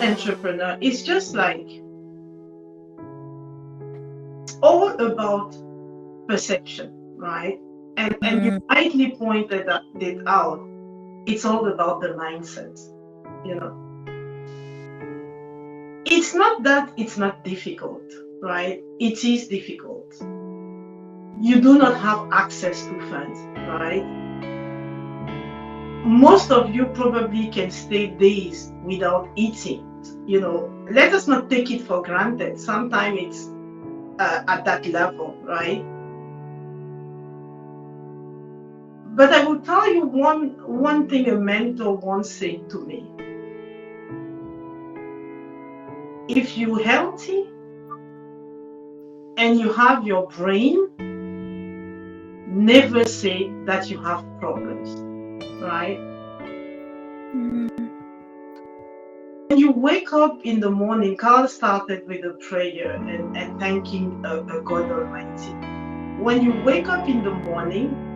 entrepreneur, it's just like all about perception, right? And you rightly pointed it out. It's all about the mindset, you know. It's not that it's not difficult, right? It is difficult. You do not have access to funds, right? Most of you probably can stay days without eating, you know. Let us not take it for granted. Sometimes it's at that level, right? But I will tell you one thing a mentor once said to me. If you're healthy and you have your brain, never say that you have problems, right? When you wake up in the morning, Carl started with a prayer and thanking God Almighty. When you wake up in the morning,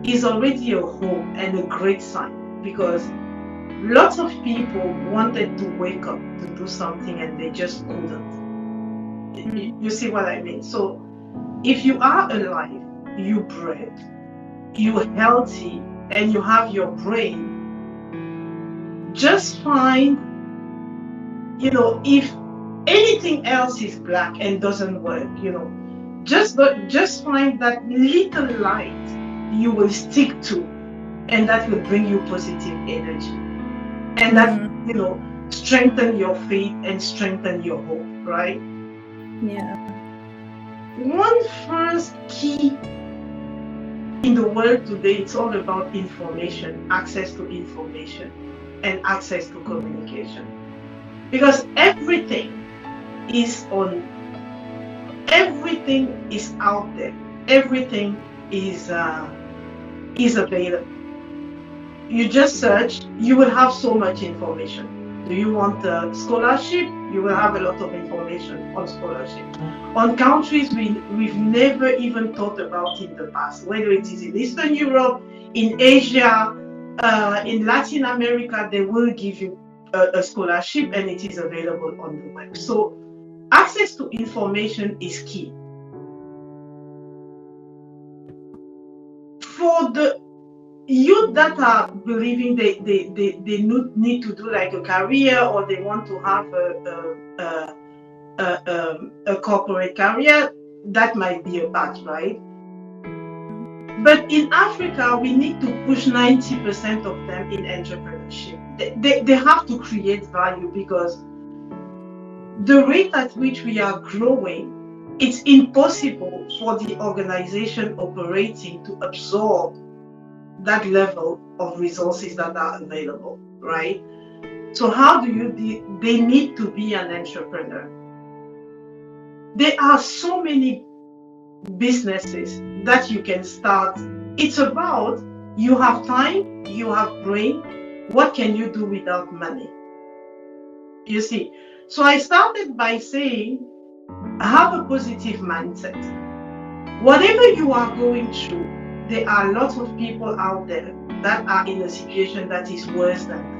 is already a hope and a great sign, because lots of people wanted to wake up to do something and they just couldn't. You see what I mean? So if you are alive, you breathe, you're healthy, and you have your brain, just find, you know, if anything else is black and doesn't work, you know, just find that little light you will stick to, and that will bring you positive energy, and that, you know, strengthen your faith and strengthen your hope, right? Yeah. One first key in the world today, it's all about information, access to information, and access to communication, because everything is out there, everything is available. You just search, you will have so much information. Do you want a scholarship? You will have a lot of information on scholarship. On countries we've never even thought about in the past, whether it is in Eastern Europe, in Asia, in Latin America, they will give you a scholarship, and it is available on the web. So access to information is key. For the youth that are believing they need to do like a career, or they want to have a corporate career, that might be a path, right? But in Africa, we need to push 90% of them in entrepreneurship. They have to create value, because the rate at which we are growing, it's impossible for the organization operating to absorb that level of resources that are available, right? So how do they need to be an entrepreneur. There are so many businesses that you can start. It's about, you have time, you have brain, what can you do without money? You see, so I started by saying, have a positive mindset. Whatever you are going through, there are lots of people out there that are in a situation that is worse than that.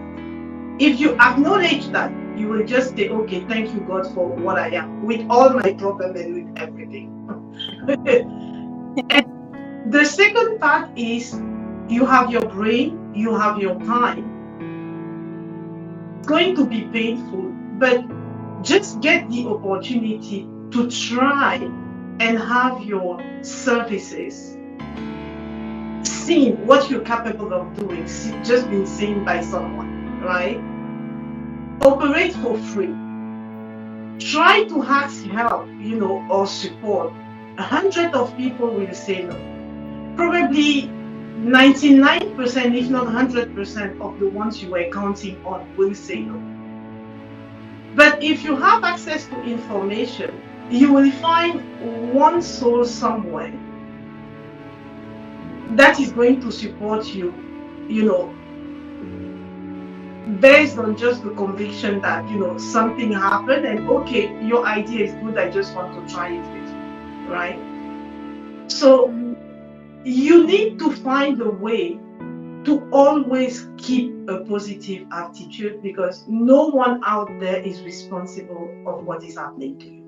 If you acknowledge that, you will just say, okay, thank you, God, for what I am, with all my problems and with everything. And the second part is, you have your brain, you have your time. It's going to be painful, but just get the opportunity to try and have your services seen, what you're capable of doing, just being seen by someone, right? Operate for free. Try to ask help, or support. 100 of people will say no. Probably 99%, if not 100% of the ones you were counting on will say no. But if you have access to information, you will find one soul somewhere that is going to support you, based on just the conviction that, something happened and okay, your idea is good, I just want to try it with you, right? So you need to find a way to always keep a positive attitude, because no one out there is responsible of what is happening to you.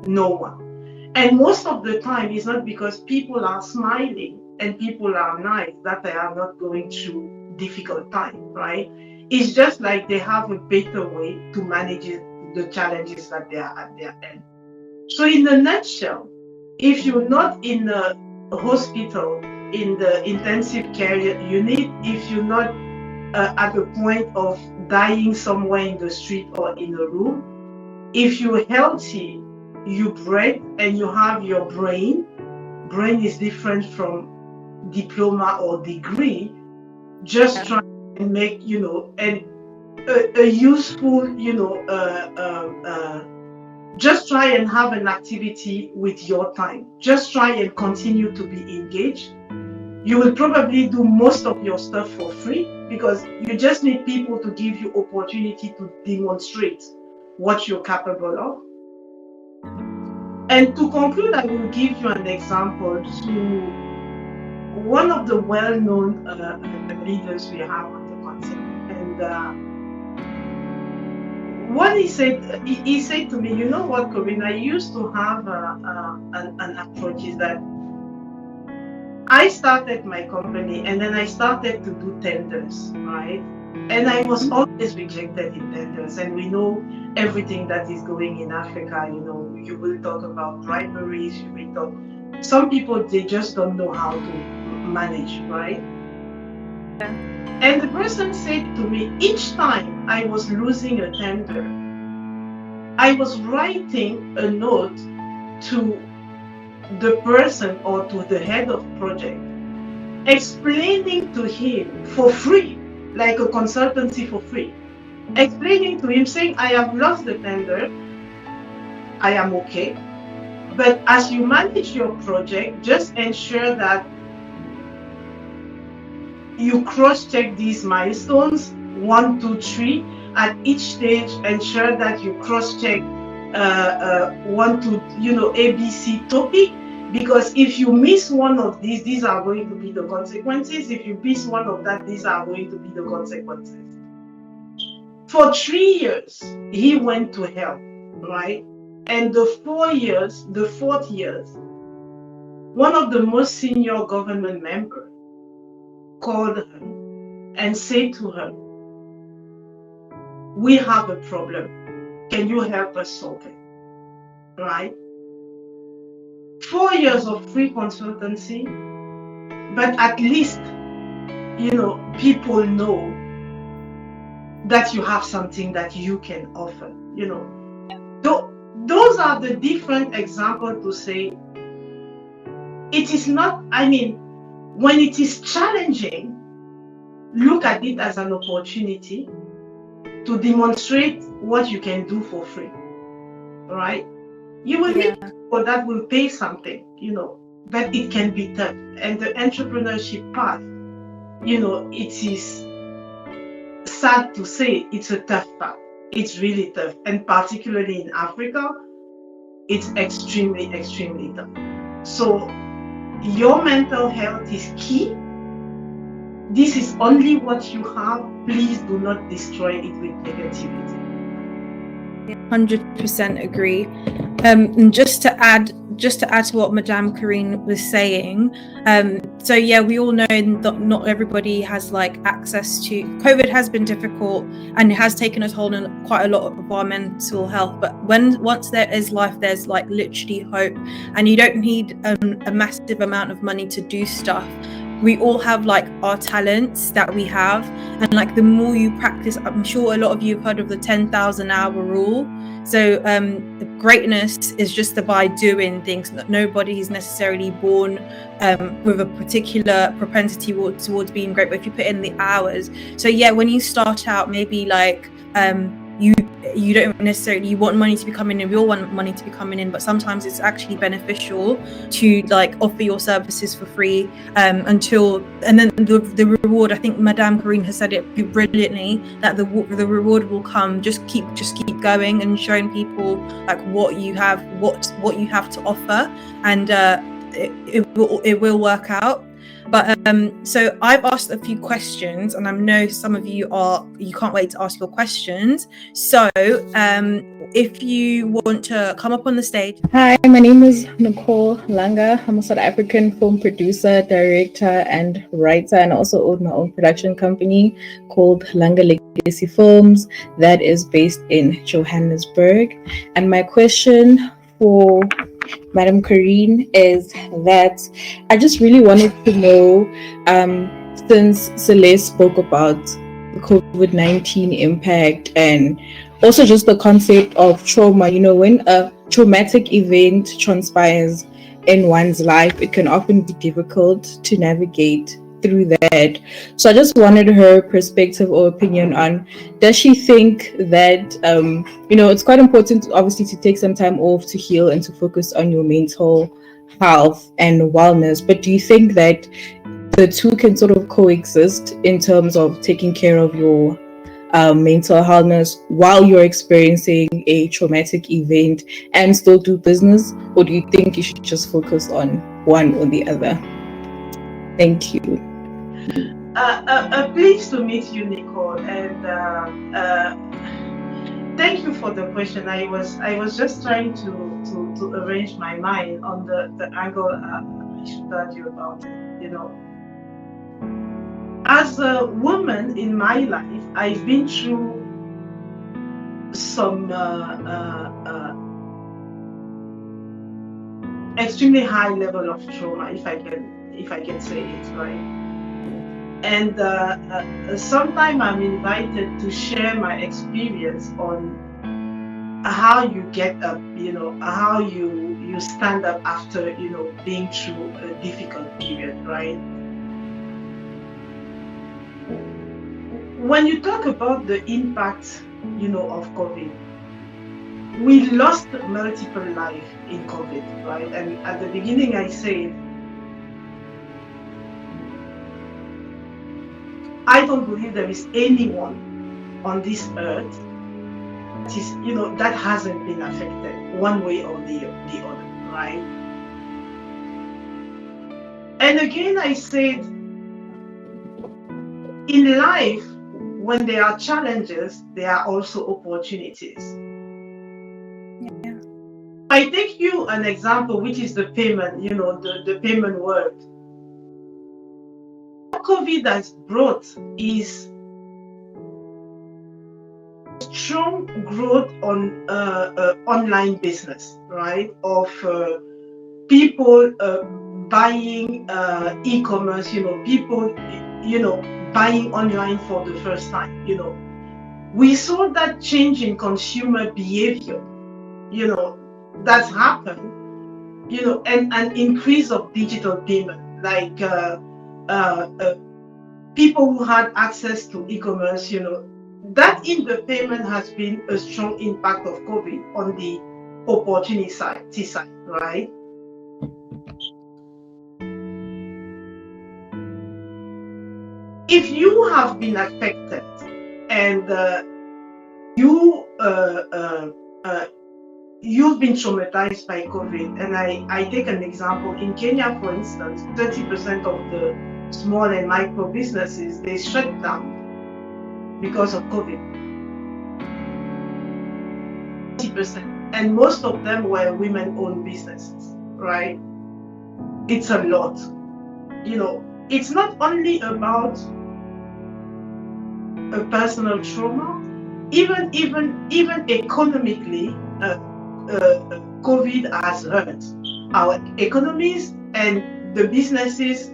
No one. And most of the time, it's not because people are smiling and people are nice that they are not going through difficult time, right? It's just like they have a better way to manage the challenges that they are at their end. So in a nutshell, if you're not in a hospital, in the intensive care unit, if you're not at the point of dying somewhere in the street or in a room, if you're healthy, you breathe and you have your brain is different from diploma or degree, just try and make, a useful, just try and have an activity with your time. Just try and continue to be engaged. You will probably do most of your stuff for free, because you just need people to give you opportunity to demonstrate what you're capable of. And to conclude, I will give you an example to one of the well-known leaders we have on the continent. And what he said to me, you know what, Corine, I used to have an approach is that I started my company and then I started to do tenders, right? And I was always rejected in tenders. And we know everything that is going in Africa. You will talk about briberies, you will talk. Some people, they just don't know how to manage, right? Yeah. And the person said to me, each time I was losing a tender, I was writing a note to the person or to the head of project, explaining to him for free, like a consultancy for free, explaining to him, saying, I have lost the tender, I am okay, but as you manage your project, just ensure that you cross-check these milestones, 1, 2, 3, at each stage. Ensure that you cross-check 1, 2, ABC topic, because if you miss one of these are going to be the consequences. If you miss one of that, these are going to be the consequences. For 3 years, he went to help, right? And the 4th year, one of the most senior government members called her and said to her, we have a problem. Can you help us solve it? Right? 4 years of free consultancy, but at least, people know that you have something that you can offer, Those are the different examples to say, it is not, when it is challenging, look at it as an opportunity to demonstrate what you can do for free, right? You will need people that will pay something, but it can be tough. And the entrepreneurship path, it is sad to say, it's a tough path. It's really tough. And particularly in Africa, it's extremely, extremely tough. So your mental health is key. This is only what you have. Please do not destroy it with negativity. 100% agree. And just to add to what Madame Corine was saying, we all know that not everybody has access to. COVID has been difficult and it has taken a toll on quite a lot of our mental health. But once there is life, there's literally hope, and you don't need a massive amount of money to do stuff. We all have our talents that we have, and the more you practice, I'm sure a lot of you have heard of the 10,000 hour rule. So the greatness is just by doing things. Nobody is necessarily born with a particular propensity towards being great, but if you put in the hours. So when you start out, maybe you don't necessarily, you want money to be coming in, we all want money to be coming in, but sometimes it's actually beneficial to offer your services for free and then the reward. I think Madame Corine has said it brilliantly, that the reward will come. Just keep going and showing people what you have to offer, and it will work out. But so I've asked a few questions, and I know some of you can't wait to ask your questions. So if you want to come up on the stage. Hi, my name is Nicole Langa. I'm a South African film producer, director, and writer, and also own my own production company called Langa Legacy Films that is based in Johannesburg. And my question for Madam Corine is that I just really wanted to know, since Celeste spoke about the COVID-19 impact and also just the concept of trauma, when a traumatic event transpires in one's life, it can often be difficult to navigate through that. So I just wanted her perspective or opinion on, does she think that it's quite important obviously to take some time off to heal and to focus on your mental health and wellness, but do you think that the two can sort of coexist in terms of taking care of your mental health while you're experiencing a traumatic event and still do business, or do you think you should just focus on one or the other? Thank you. Pleased to meet you, Nicole, and thank you for the question. I was just trying to arrange my mind on the angle I should tell you about it. As a woman in my life, I've been through some extremely high level of trauma, if I can say it, right? And sometimes I'm invited to share my experience on how you get up, how you stand up after, being through a difficult period, right? When you talk about the impact, of COVID, we lost multiple lives in COVID, right? And at the beginning I said, I don't believe there is anyone on this earth that hasn't been affected one way or the other, right? And again, I said, in life, when there are challenges, there are also opportunities. Yeah. I take you an example, which is the payment, the payment world. What COVID has brought is strong growth on online business, right? Of people buying e-commerce, people, buying online for the first time. We saw that change in consumer behavior, that's happened, and an increase of digital payment, like people who had access to e-commerce, that in the payment has been a strong impact of COVID on the opportunity side, right? If you have been affected and you've been traumatized by COVID, and I take an example. In Kenya, for instance, 30% of the small and micro businesses, they shut down because of COVID. 30%, and most of them were women-owned businesses, right? It's a lot. It's not only about a personal trauma, even economically, COVID has hurt our economies and the businesses.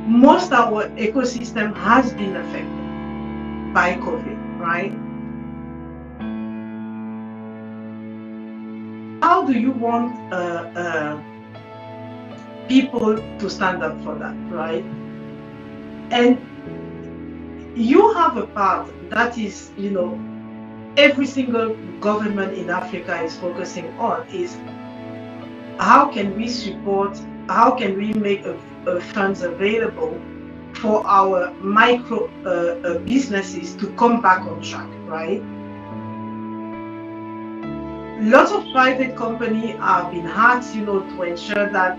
Most of our ecosystem has been affected by COVID, right? How do you want people to stand up for that, right? And you have a part that is, every single government in Africa is focusing on, is how can we support, how can we make funds available for our micro businesses to come back on track, right? Lots of private companies have been hacked, to ensure that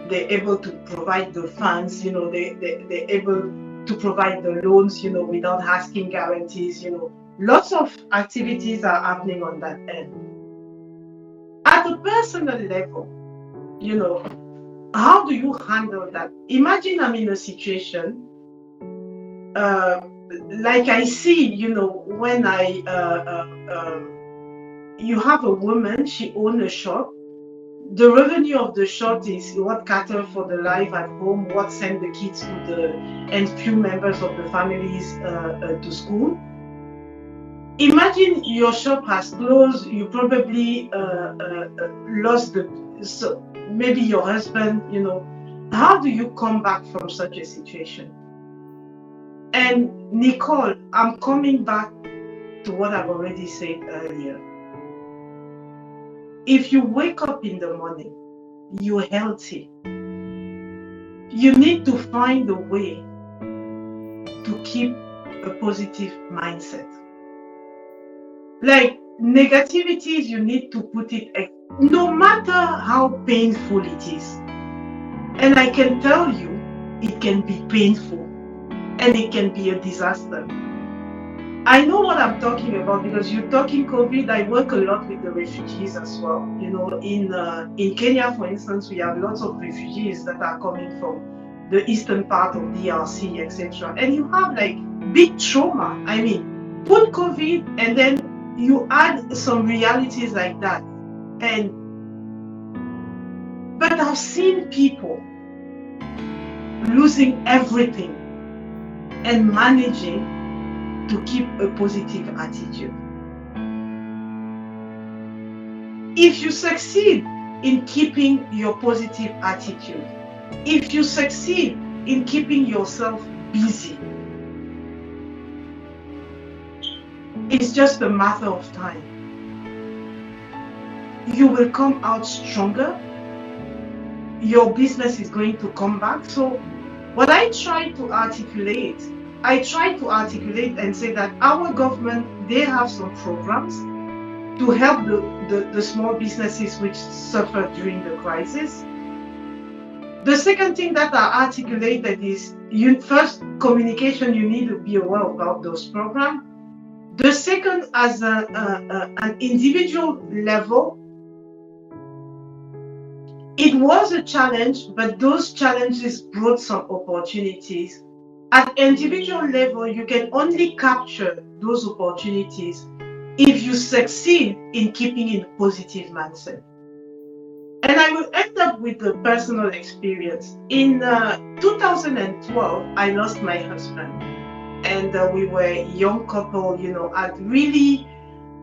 they're able to provide the funds, they're able to provide the loans, without asking guarantees, lots of activities are happening on that end. At a personal level, how do you handle that? Imagine I'm in a situation, like I see, when you have a woman, she owns a shop. The revenue of the shop is what cater for the life at home, what send the kids and few members of the families to school. Imagine your shop has closed, you probably lost maybe your husband, how do you come back from such a situation? And Nicole, I'm coming back to what I've already said earlier. If you wake up in the morning, you're healthy, you need to find a way to keep a positive mindset. Like negativities, you need to put it, no matter how painful it is. And I can tell you, it can be painful and it can be a disaster. I know what I'm talking about because you're talking COVID. I work a lot with the refugees as well. In Kenya, for instance, we have lots of refugees that are coming from the eastern part of DRC, etc. And you have like big trauma. I mean, put COVID and then you add some realities like that. But I've seen people losing everything and managing to keep a positive attitude. If you succeed in keeping your positive attitude, if you succeed in keeping yourself busy, it's just a matter of time. You will come out stronger. Your business is going to come back. So what I try to articulate and say that our government, they have some programs to help the small businesses which suffer during the crisis. The second thing that I articulated is, first, communication, you need to be aware about those programs. The second, as an individual level, it was a challenge, but those challenges brought some opportunities. At individual level, you can only capture those opportunities if you succeed in keeping in a positive mindset. And I will end up with the personal experience. In 2012, I lost my husband. And we were a young couple, at really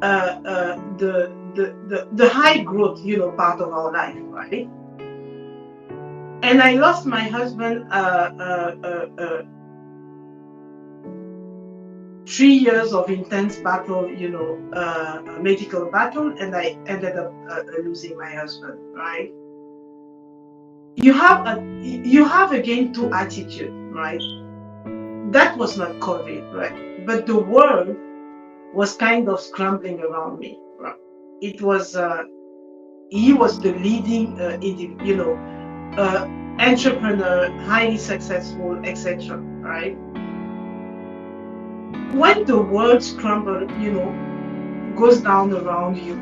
the high growth, part of our life, right? And I lost my husband 3 years of intense battle, medical battle, and I ended up losing my husband, right? You have again two attitudes, right? That was not COVID, right? But the world was kind of scrambling around me, right? It was, he was the leading, entrepreneur, highly successful, etc., right? When the world scramble, goes down around you,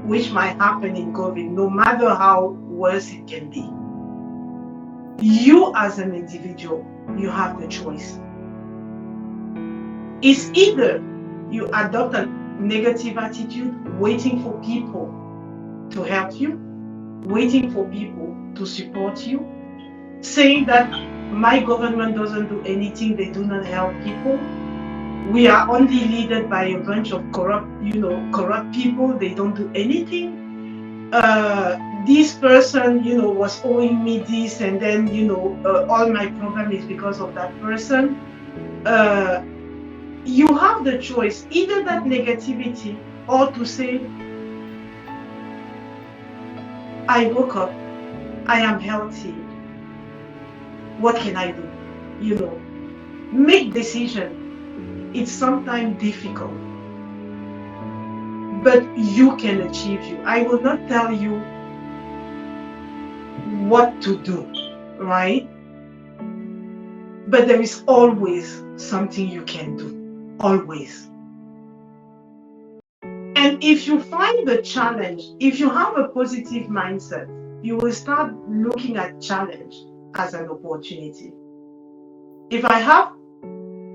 which might happen in COVID, no matter how worse it can be, you as an individual, you have the choice. It's either you adopt a negative attitude, waiting for people to help you, waiting for people to support you, saying that my government doesn't do anything, they do not help people. We are only led by a bunch of corrupt people, they don't do anything. This person, was owing me this, and then, all my problem is because of that person. You have the choice, either that negativity or to say, I woke up, I am healthy. What can I do? Make decision. It's sometimes difficult, but you can achieve it. I will not tell you what to do, right? But there is always something you can do, always. And if you find the challenge, if you have a positive mindset, you will start looking at challenge as an opportunity. If I have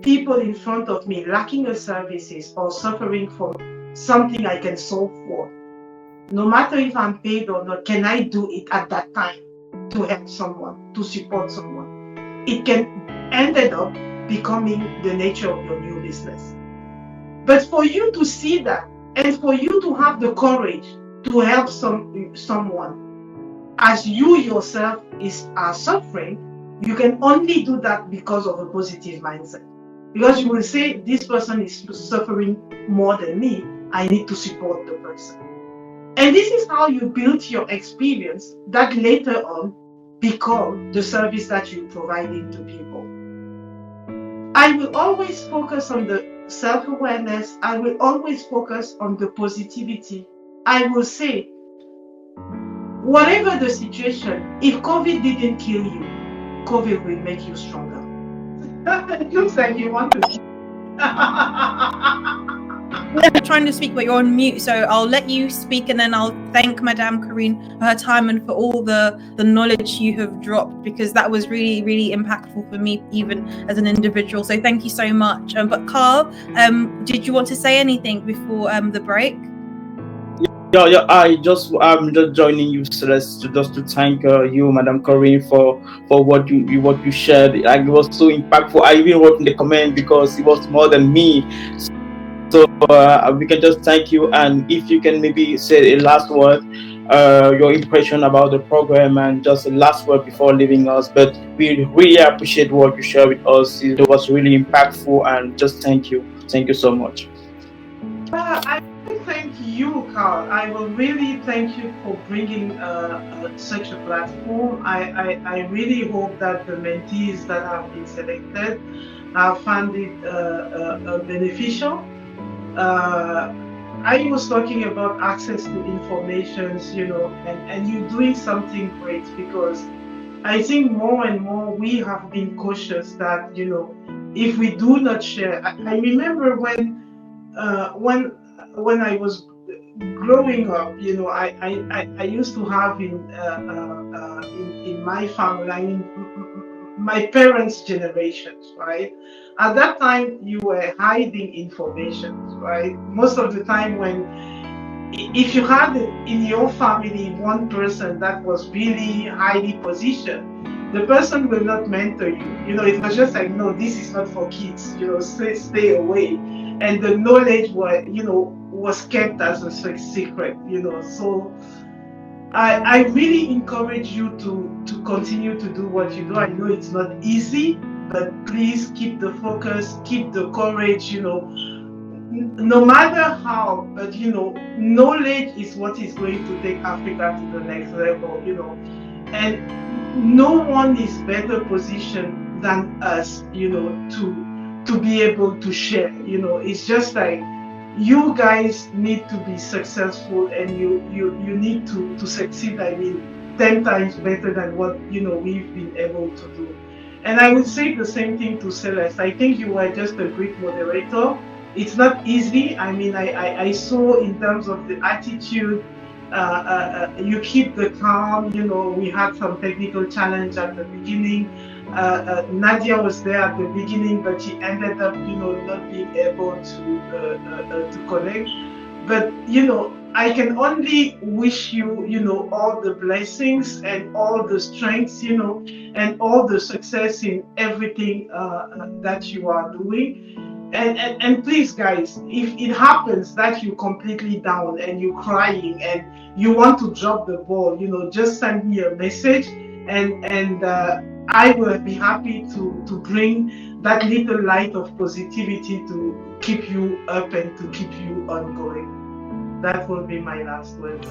people in front of me lacking a services or suffering from something I can solve for, no matter if I'm paid or not, can I do it at that time to help someone, to support someone? It can end up becoming the nature of your new business. But for you to see that, and for you to have the courage to help someone as you yourself are suffering, you can only do that because of a positive mindset. Because you will say, this person is suffering more than me, I need to support the person. And this is how you build your experience that later on become the service that you're providing to people. I will always focus on the self-awareness. I will always focus on the positivity. I will say, whatever the situation, if COVID didn't kill you, COVID will make you stronger. It looks like you want to. We're trying to speak, but you're on mute, so I'll let you speak, and then I'll thank Madame Corine for her time and for all the knowledge you have dropped, because that was really, really impactful for me, even as an individual. So thank you so much. But Carl, did you want to say anything before the break? Yeah. I'm just joining you, Celeste, just to thank you, Madame Corine, for what you shared. Like, it was so impactful. I even wrote in the comment because it was more than me. So we can just thank you, and if you can maybe say a last word, your impression about the program, and just a last word before leaving us. But we really appreciate what you shared with us. It was really impactful, and just thank you so much. I thank you, Carl. I will really thank you for bringing such a platform. I really hope that the mentees that have been selected have found it beneficial. I was talking about access to information, and you're doing something great, because I think more and more we have been cautious that, if we do not share. I remember when I was growing up, I used to have in my family, I mean, my parents' generations, right? At that time, you were hiding information, right? Most of the time, if you had in your family one person that was really highly positioned, the person will not mentor you. It was just like, no, this is not for kids. Stay away. And the knowledge was kept as a secret. So I really encourage you to continue to do what you do. I know it's not easy, but please keep the focus, keep the courage, no matter how, but knowledge is what is going to take Africa to the next level, and no one is better positioned than us, to be able to share. It's just like, you guys need to be successful, and you need to succeed. I mean, 10 times better than what we've been able to do. And I would say the same thing to Celeste. I think you were just a great moderator. It's not easy. I mean, I saw in terms of the attitude, you keep the calm. We had some technical challenge at the beginning. Nadia was there at the beginning, but she ended up, not being able to connect. But, I can only wish you, all the blessings and all the strengths, and all the success in everything that you are doing. And please, guys, if it happens that you're completely down and you're crying and you want to drop the ball, just send me a message, and I will be happy to bring that little light of positivity to keep you up and to keep you ongoing. That will be my last words.